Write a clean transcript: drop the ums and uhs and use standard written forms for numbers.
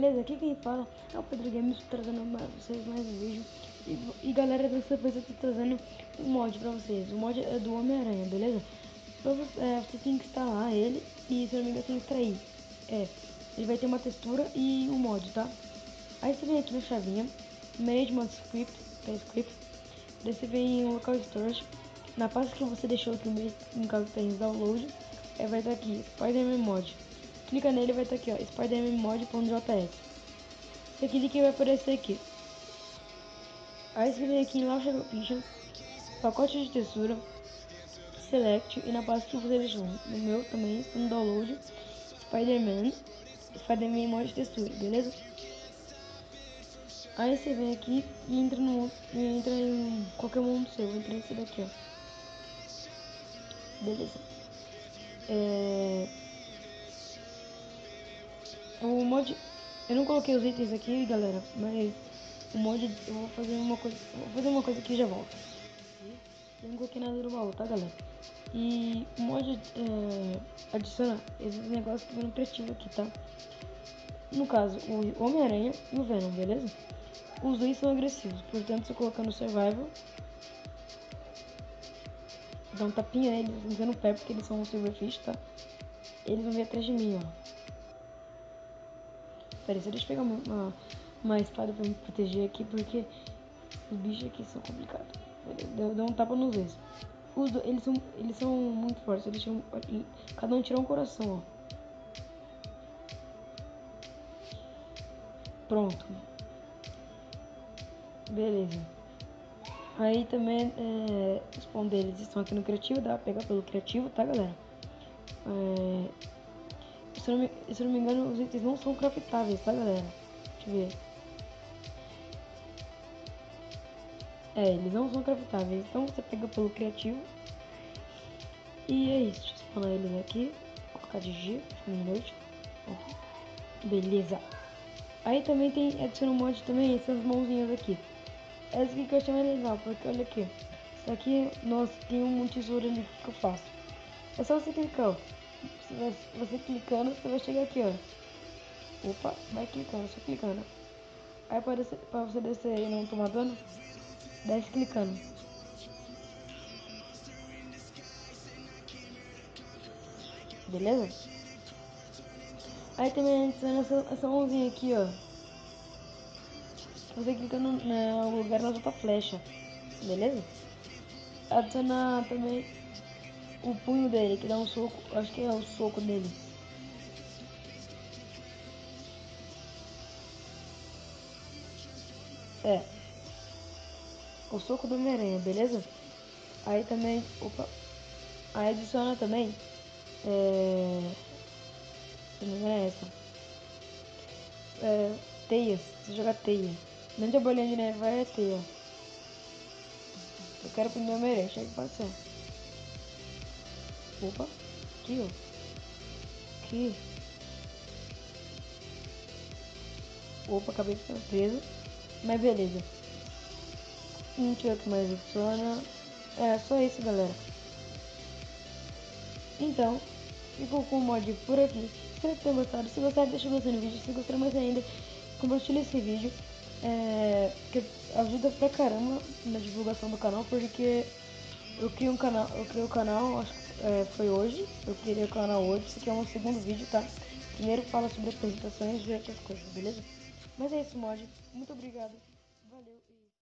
beleza? Aqui quem fala é o Pedro Games, trazendo vocês mais um vídeo. E galera, dessa vez eu tô trazendo um mod pra vocês. O mod é do Homem-Aranha, beleza? Você tem que instalar ele e, se eu não me engano, tem que extrair. Ele vai ter uma textura e um mod, tá? Aí você vem aqui na chavinha, Management Script, que é script. Daí você vem em Local Storage. Na pasta que você deixou aqui, no caso tem download, vai estar aqui, Spider-Man Mod. Clica nele, vai estar aqui, ó, Spider-Man Mod.js. Você clica e vai aparecer aqui. Aí você vem aqui em Launcher Options, pacote de textura, Select, e na pasta que você deixou, no meu também, está no download, Spider-Man Mod textura, beleza? Aí você vem aqui e entra em qualquer mundo seu, entra nesse daqui, ó. Beleza. O mod, eu não coloquei os itens aqui, galera, mas o mod, eu vou fazer uma coisa aqui e já volto. Eu não coloquei nada no baú, tá, galera? E o mod adiciona esses negócios que vão criativo aqui, tá? No caso, o Homem-Aranha e o Venom, beleza? Os dois são agressivos, portanto, se eu colocar no Survival, dá um tapinha neles, usando o pé, porque eles são um Silverfish, tá? Eles vão vir atrás de mim, ó. Pera aí, deixa eu pegar uma espada pra me proteger aqui, porque os bichos aqui são complicados. Deu um tapa nos dois. Eles são muito fortes. Cada um tirou um coração, ó. Pronto. Beleza. Aí também, os pão deles estão aqui no criativo. Dá pra pegar pelo criativo, tá, galera? Se eu não me engano, os itens não são craftáveis, tá, galera? Deixa eu ver. Eles não são craftáveis. Então você pega pelo criativo. E é isso. Deixa eu spawnar eles aqui. Vou colocar de G, noite. Beleza. Aí também tem, adiciona um mod também, essas mãozinhas aqui. Essa aqui que eu achei mais legal, porque olha aqui. Isso aqui, nossa, tem um tesouro ali que eu faço. É só você clicar, ó. Você clicando, você vai chegar aqui, ó. Opa, vai clicando, só clicando. Aí pra você descer e não tomar dano, desce clicando. Beleza? Aí também adiciona essa mãozinha aqui, ó. Você clica no lugar na sua flecha. Beleza? Adiciona também o punho dele, que dá um soco. Acho que é o soco dele. O soco do Homem-Aranha, beleza? Aí também, aí adiciona também, se não me engano é essa, teias, você joga teia. Dentro da bolinha de neve vai teia. Eu quero prender o Homem-Aranha, chega que pode ser. Opa, aqui ó, aqui. Opa, acabei de ficar preso, mas beleza. Deixa eu ver o que mais adiciona. Só isso, galera. Então, ficou com o mod por aqui. Espero que tenham gostado. Se gostar, deixa o gostei no vídeo. Se gostar mais ainda, compartilhe esse vídeo. Que ajuda pra caramba na divulgação do canal, porque eu criei o canal, acho que foi hoje. Eu criei o canal hoje. Esse aqui é um segundo vídeo, tá? Primeiro fala sobre apresentações e outras coisas, beleza? Mas é isso, mod. Muito obrigado. Valeu.